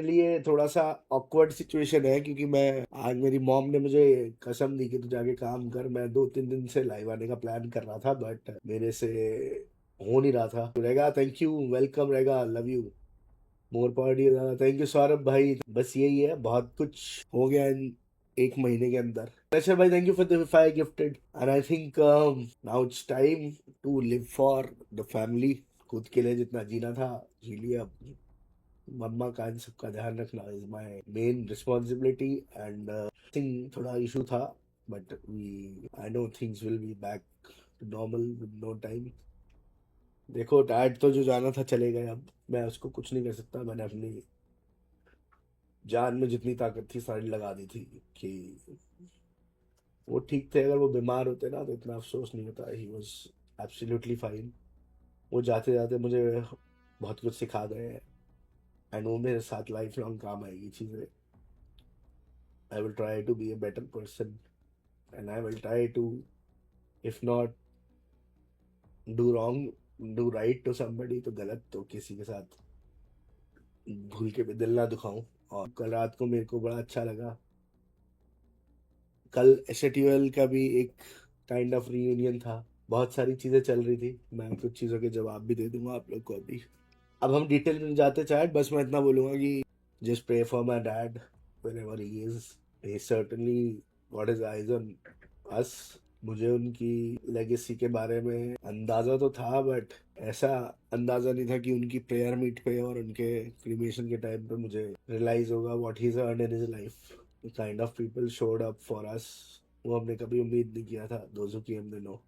लिए थोड़ा सा ऑकवर्ड सिचुएशन है, क्योंकि मैं आज मेरी मॉम ने मुझे कसम दी कि तू जाके काम कर। मैं 2-3 दिन से लाइव आने का प्लान कर रहा था, बट मेरे से हो नहीं रहा था। तो रहेगा, थैंक यू, वेलकम रहेगा, love you, more power to you. Thank you Saurabh भाई। बस यही है, बहुत कुछ हो गया इन एक महीने के अंदर। प्रेशर भाई, thank you for the 5 gifted, and I think now it's time to live for the family. खुद के लिए जितना जीना था जी लिया। मम्मा का इन सबका ध्यान रखना is my main responsibility, and thing थोड़ा इशू था, but we I know things will be back to normal with no time. देखो, डैड तो जो जाना था चले गए, अब मैं उसको कुछ नहीं कर सकता। मैंने अपनी जान में जितनी ताकत थी सारी लगा दी थी कि वो ठीक थे। अगर वो बीमार होते ना तो इतना अफसोस नहीं होता। He was absolutely fine. वो जाते जाते मुझे बहुत कुछ सिखा गए हैं, एंड वो मेरे साथ लाइफ लॉन्ग काम आएगी चीज़ें। I will try to be a better person, and I will try to, if not do wrong, do right to somebody, तो गलत तो किसी के साथ भूल के भी दिल ना दुखाऊं। और कल रात को मेरे को बड़ा अच्छा लगा। कल एसएटीएल का भी एक काइंड ऑफ रीयूनियन था। बहुत सारी चीज़ें चल रही थी, मैं कुछ चीज़ों के जवाब भी दे दूंगा आप लोग को अभी। अब हम डिटेल में जाते चैट, बस मैं इतना बोलूंगा कि just pray for my dad wherever he is. He certainly got his eyes on us. मुझे उनकी लेगेसी के बारे में अंदाज़ा तो था, बट ऐसा अंदाज़ा नहीं था कि उनकी प्रेयर मीट पे और उनके क्रिमेशन के टाइम पे मुझे रियलाइज़ होगा what he earn in his life. The kind of people showed up for us, वो हमने कभी उम्मीद नहीं किया था। Those who came they know.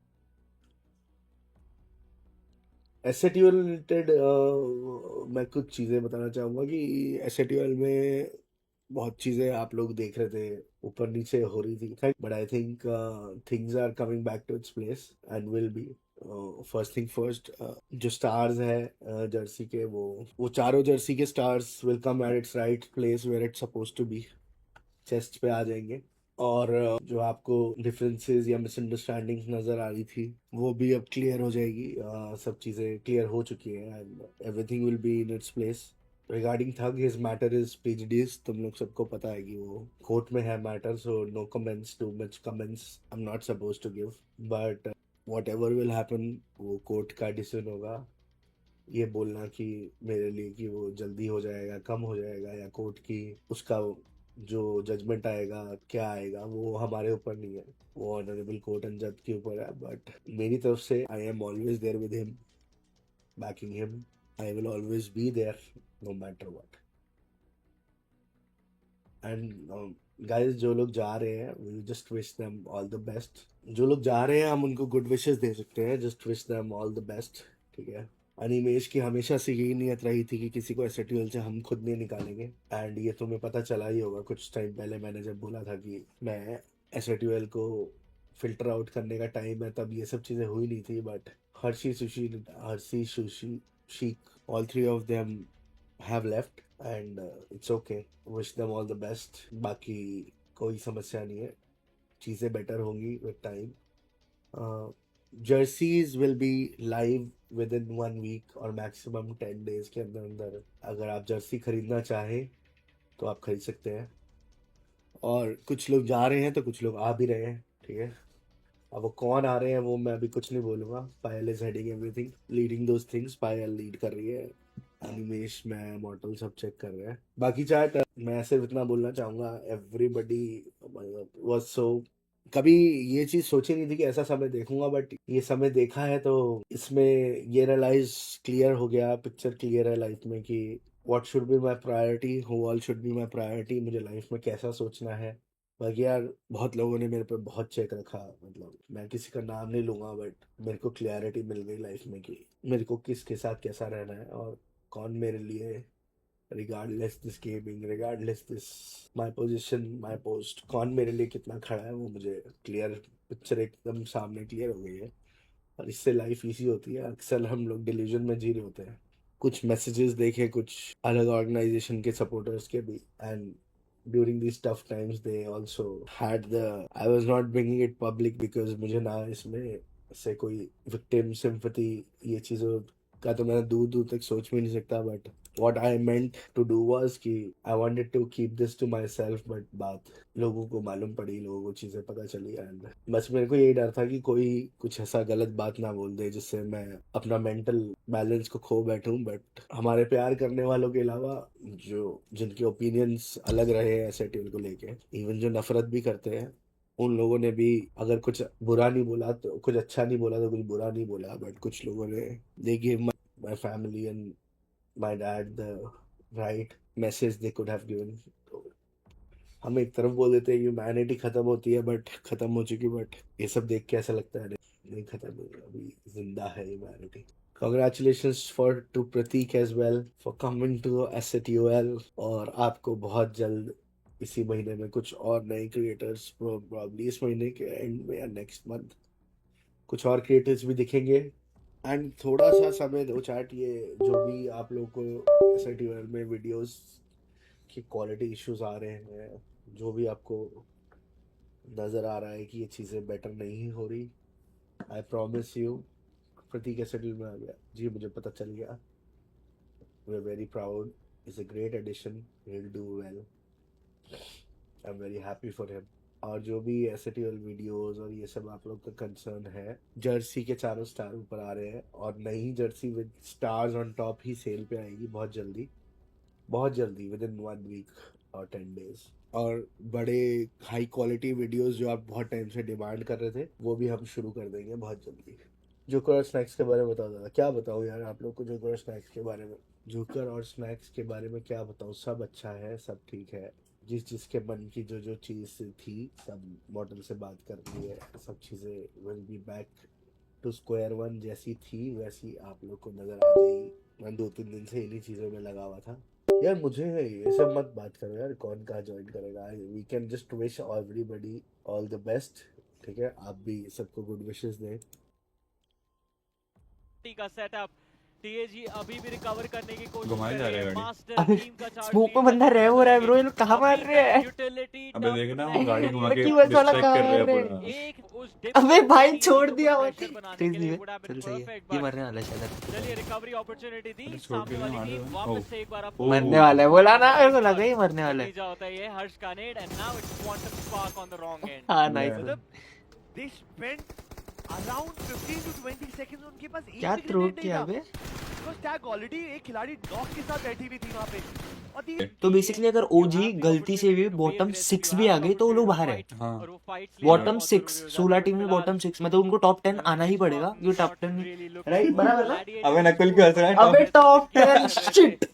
एसएटीएल related मैं कुछ चीज़ें बताना चाहूँगा कि एसएटीएल में बहुत चीज़ें आप लोग देख रहे थे, ऊपर नीचे हो रही थी, but I think things are coming back to its place and will be. First thing first, जो स्टार्स है जर्सी के, वो चारों जर्सी के stars will come at its right place where it's suppose to be. Chest पे आ जाएंगे। और जो आपको डिफरेंसेस या मिसअंडरस्टैंडिंग नज़र आ रही थी वो भी अब क्लियर हो जाएगी। सब चीज़ें क्लियर हो चुकी हैं, and everything will be in its place. Regarding tug, his matter is prejudice. तुम लोग सबको पता है कि वो कोर्ट में है matter, so no comments, too much comments I am not suppose to give. But whatever will happen, वो कोर्ट का डिसीजन होगा। ये बोलना कि मेरे लिए कि वो जल्दी हो जाएगा, कम हो जाएगा, या कोर्ट की उसका जो जजमेंट आएगा क्या आएगा, वो हमारे ऊपर नहीं है, वो ऑनरेबल कोर्ट एंड जज के ऊपर है। बट मेरी तरफ से I am always there with him, backing him. I will always be there no matter what. And guys, जो लोग जा रहे हैं we just wish them all the best. जो लोग जा रहे हैं हम उनको गुड विशेस दे सकते हैं, just wish them all the best. ठीक है। अनिमेश की हमेशा से यही नियत रही थी कि किसी को एसएटीएल से हम खुद नहीं निकालेंगे, एंड ये तुम्हें पता चला ही होगा। कुछ टाइम पहले मैंने जब बोला था कि मैं एसएटीएल को फिल्टर आउट करने का टाइम है, तब ये सब चीज़ें हुई नहीं थी। बट हर्षी सुशी शीक, all three of them have left, and it's okay. Wish them all the best. बाकी कोई समस्या नहीं है, चीज़ें बेटर होंगी with time. Jerseys will be live within 1 week और मैक्सिमम 10 डेज के अंदर अंदर। अगर आप जर्सी खरीदना चाहें तो आप खरीद सकते हैं। और कुछ लोग जा रहे हैं तो कुछ लोग आ भी रहे हैं। ठीक है। अब वो कौन आ रहे हैं वो मैं अभी कुछ नहीं बोलूँगा। Payal is heading everything, leading those things. Payal lead कर रही है, अनिमेश, मैं, मॉडल सब चेक कर रहे हैं। बाकी चैट, मैं सिर्फ इतना बोलना चाहूँगा, एवरीबडी वाज सो, कभी ये चीज़ सोची नहीं थी कि ऐसा समय देखूंगा, बट ये समय देखा है तो इसमें ये रियलाइज क्लियर हो गया, पिक्चर क्लियर है लाइफ में कि what should be my priority, who all should be my priority, मुझे लाइफ में कैसा सोचना है। बाकी यार, बहुत लोगों ने मेरे पे बहुत चेक रखा, मतलब मैं किसी का नाम नहीं लूंगा, बट मेरे को क्लैरिटी मिल गई लाइफ में कि मेरे को किसके साथ कैसा रहना है और कौन मेरे लिए, regardless this gaming, regardless this my position, my post, कौन मेरे लिए कितना खड़ा है, वो मुझे क्लियर पिक्चर एकदम सामने क्लियर हो गई है। और इससे लाइफ इजी होती है। अक्सर हम लोग डिलीजन में जी रहे होते हैं। कुछ मैसेजेस देखे कुछ अलग ऑर्गेनाइजेशन के सपोर्टर्स के भी, and during this tough times they also had the, I was not bringing it public because मुझे ना इसमें से कोई विक्टिम सिंपैथी ये चीज़ों का तो मैं दूर दूर तक सोच भी नहीं सकता। But what I meant to do was कि I wanted to keep this to myself, but बात लोगों को मालूम पड़ी, लोगों को चीज़ें पता चली, एंड बस मेरे को यही डर था कि कोई कुछ ऐसा गलत बात ना बोल दे जिससे मैं अपना मेंटल बैलेंस को खो बैठूं। बट हमारे प्यार करने वालों के अलावा जो जिनके ओपिनियंस अलग रहे हैं एसएटीएल को लेके, इवन जो नफरत भी करते हैं, उन लोगों ने भी अगर कुछ बुरा नहीं बोला तो कुछ अच्छा नहीं बोला तो कुछ बुरा नहीं बोला, बट कुछ लोगों ने they give my family and my dad the right message they could have given. हम एक तरफ बोल देते हैं कि ह्यूमैनिटी खत्म होती है, बट खत्म हो चुकी, बट ये सब देख के ऐसा लगता है नहीं खत्म हुई, अभी जिंदा है humanity. Congratulations to Prateek as well for coming to SATOL, और आपको बहुत जल्द इसी महीने में कुछ और नए क्रिएटर्स, प्रॉब्ली इस महीने के एंड में या नेक्स्ट मंथ कुछ और क्रिएटर्स भी दिखेंगे। एंड थोड़ा सा समय दो चैट, ये जो भी आप लोग को SATOL में वीडियोस की क्वालिटी इश्यूज आ रहे हैं, जो भी आपको नज़र आ रहा है कि ये चीज़ें बेटर नहीं हो रही, I promise you Prateek SATOL में आ गया जी, मुझे पता चल गया। We are very proud, is a great addition, he will do well, I am very happy for him. और जो भी SATOL वीडियोस और ये सब आप लोग का कंसर्न है, जर्सी के चारों स्टार ऊपर आ रहे हैं, और नई jersey with stars on top ही सेल पे आएगी बहुत जल्दी विद इन 1 वीक और 10 डेज। और बड़े हाई क्वालिटी वीडियोस जो आप बहुत टाइम से डिमांड कर रहे थे, वो भी हम शुरू कर देंगे बहुत जल्दी। जोकर और स्नैक्स के बारे में बताओ दादा, क्या बताऊँ यार आप लोग को जोकर और स्नैक्स के बारे में। जोकर और स्नैक्स के बारे में क्या बताऊँ, सब अच्छा है, सब ठीक है, जिसके मन की जो चीज़ थी सब मॉडल से बात कर ली है, सब चीज़ें will be back to square one, जैसी थी वैसी आप लोग को नज़र आ जाएगी। मैं 2-3 दिन से इन्हीं चीज़ों में लगा हुआ था यार। मुझे ये सब मत बात करो यार, कौन कहाँ ज्वाइन करेगा। We can just wish everybody all the best, ठीक है, आप भी सबको गुड विशेस दें। का सेटअप टीएजी अभी भी रिकवर करने की कोशिश घुमाए जा रहे हैं मास्टर अबे टीम का चार्ज स्मोक में बंदा रह हो रहा है ब्रो, ये लोग कहाँ मार रहे हैं। अबे देखना वो गाड़ी घुमा के क्यों ऐसा वाला डिस्ट्रैक्ट कर कहाँ रहे मार हैं रहे पूरा। अबे भाई छोड़ दिया वो तेज नहीं है, चल सही है, ये मरने वाला है शायद। चलिए रिकवरी अपॉर्चुनिटी दी छोड़ के सामने वाली नहीं टीम, मार वापस से एक बार आप मरने वाला है बोला ना, मेरे को लगा ही मरने वाला है। नतीजा होता है ये हर्ष का नेड and now it's quantum spark on the wrong end. हाँ नाइस। मतलब They spent around 15 to 20 seconds उनके पास एक क्या भी थ्रो grenade नहीं किया था। बे। Because tag already एक खिलाड़ी नॉक के साथ बैठी हुई थी वहाँ पे। और ये तो बेसिकली अगर ओजी गलती से भी बॉटम 6 भी आ गई तो वो लोग बाहर है। हाँ बॉटम 6 16 टीम में बॉटम 6, मतलब उनको टॉप 10 आना ही पड़ेगा, ये टॉप 10 राइट बराबर ना। अबे नकुल क्यों हंस रहा है? अबे टॉप 10 शिट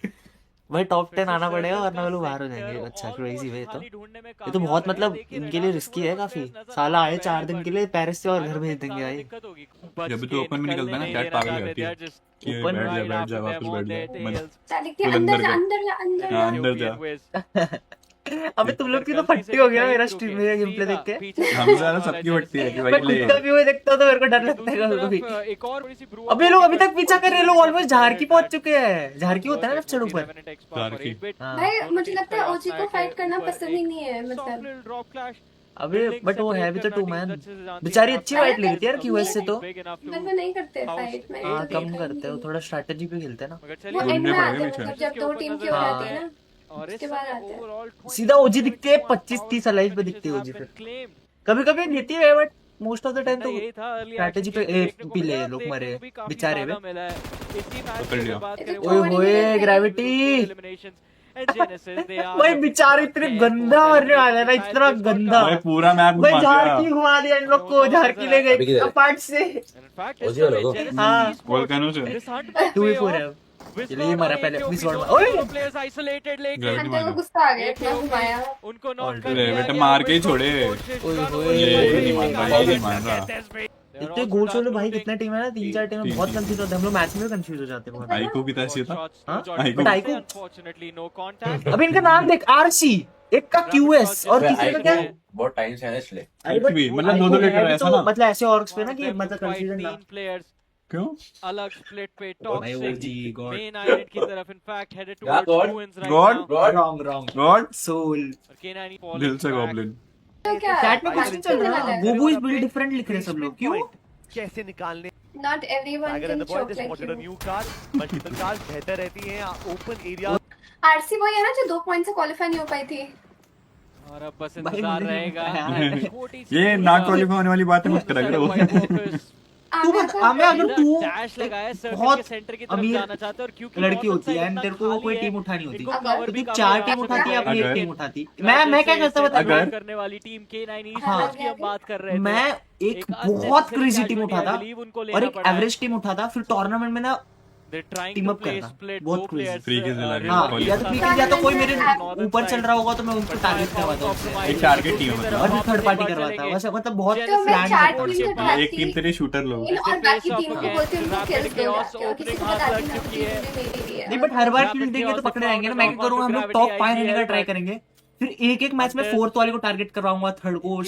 भाई, टॉप 10 आना पड़ेगा वरना वो लोग बाहर हो जाएंगे। अच्छा क्रेजी भाई, ये तो बहुत मतलब इनके लिए रिस्की है काफी। साला आए 4 दिन के लिए पेरिस से और घर भेज देंगे भाई। जब भी तो ओपन में निकलता है ना चैट पागल हो जाती है कि ओपन बैठ जा वापस बैठ जा मन साले के तू अंदर अंदर जा, जा। अंदर जा, अंदर हाँ, जा। अंदर जा। अबे तुम लोग की तो फट्टी हो गया मेरा स्ट्रीम में गेम प्ले देख के। हम सारा सबकी बट्टी है कि भाई मैं ले खुद का व्यू देखता हूं तो मेरे को डर लगता है कभी कभी। एक और बड़ी सी ब्रू अबे लोग अभी तक पीछा कर रहे हैं, लोग ऑलमोस्ट झारकी पहुंच चुके हैं। झारकी होता है ना लेफ्ट साइड ऊपर। झारकी। हाँ। भाई मुझे लगता है ओजी को फाइट करना पसंद ही नहीं है, मतलब अबे बट वो है भी तो 2 मैन, बेचारी अच्छी फाइट ले रही थी यार क्यूएस से तो। मैं तो नहीं करते फाइट में। हाँ कम करते हो, थोड़ा स्ट्रैटेजी पे खेलते हैं ना। वो एंड में आते हैं, पीछे। मतलब जब 2 टीम की हो हाँ। जाती है ना, उसके बाद आते हैं। सीधा ओजी दिखती है 25-30 लाइफ पे दिखती है ओजी फिर। कभी कभी देती है but most of the time तो स्ट्रैटेजी पे पी ले लोग मरे बेचारे बे। पकड़ लिया। ओए होए ग्रेविटी भाई बेचारे इतने गंदा मरने वाला है ना, इतना गंदा भाई पूरा मैप भाई। घुमा झारकी दिया घुमा दिया इन लोग को, झारकी ले गए अपार्ट से। हाँ वोल्केनो से 2v4 है अब। चलिए मरा पहले अपनी शॉट में। ओए अंदर को गुस्सा आ गया, इतना घुमाया। उनको अरे बेटा मार के ही छोड़े। ये नहीं मान रहा, ये नहीं मान रहा। इतने गोल शोल भाई कितने टीम है ना, 3-4 टीम है, बहुत कंफ्यूज होते हैं हम लोग, मैच में कंफ्यूज हो जाते हैं बहुत। आईको की तरह था। हाँ? आईको। बट आईको अभी इनका नाम देख, आरसी एक का क्यूएस और किसी का क्या है? बहुत टाइम से है ना इसलिए। अरे बट भी, मतलब दो-दो आईको लेटर है ऐसा तो ना? मतलब ऐसे ऑर्ग्स पे ना कि मतलब कंफ्यूजन ना। प्लेयर्स क्यों? अलग स्प्लिट पे भाई वो टॉक्सिक जी गॉड मेन आइलैंड की तरफ in fact headed Yeah, towards God. Ruins right God. Now wrong wrong God soul. और दिल से गॉब्लिन। तो क्या चैट में क्वेश्चन चल रहा है, वो इज बिल्ड डिफरेंट लिख रहे हैं सब लोग, क्यों? कैसे निकालने Not everyone Tiger in can the point, choke they like spotted a you. new car, but Sheetal cars बेहतर रहती हैं open area. आरसी वही है ना जो 2 पॉइंट से क्वालिफाई नहीं हो पाई थी। और अब बस भाई इंतजार मुझे नहीं रहेगा पता यार। छोटी सी ये ना क्वालिफाई होने वाली बात है मत करा करो तू बता हमें अगर तू डैश लगाया सर्किट बहुत के सेंटर की तरफ अमीर जाना चाहते और क्योंकि लड़की होती है एंड तेरे को कोई टीम उठानी होती तो तू 4 टीम उठाती या अपनी एक टीम उठाती। मैं क्या करता बता अगर- करने वाली टीम K9 हाँ। Esports की हम बात कर रहे थे। मैं एक बहुत क्रेजी टीम उठाता और एक एवरेज टीम उठाता फिर टूर्नामेंट में ना टीम अप करना बहुत क्रेजी। Free kills लगा के हाँ qualify। या तो फ्री किल या तो कोई मेरे ऊपर चल रहा होगा तो मैं उनको टारगेट करवाता हूँ एक टारगेट टीम है मतलब। और फिर थर्ड पार्टी करवाता हूँ वैसे मतलब बहुत तो मैं प्लान 4 करता हूँ। टीम को एक उठाती टीम तेरे शूटर लोग इन और बाकी टीम को बोलती हूँ उनको किल्स दो जाके और किसी को बताती नहीं हूँ कि मेरी भी है। नहीं बट हर बार किल देंगे तो पकड़े जाएंगे ना। मैं क्या करूँगा हम लोग टॉप 5 रहने का ट्राई करेंगे फिर एक मैच में 4th वाले को टारगेट करवाऊंगा थर्ड को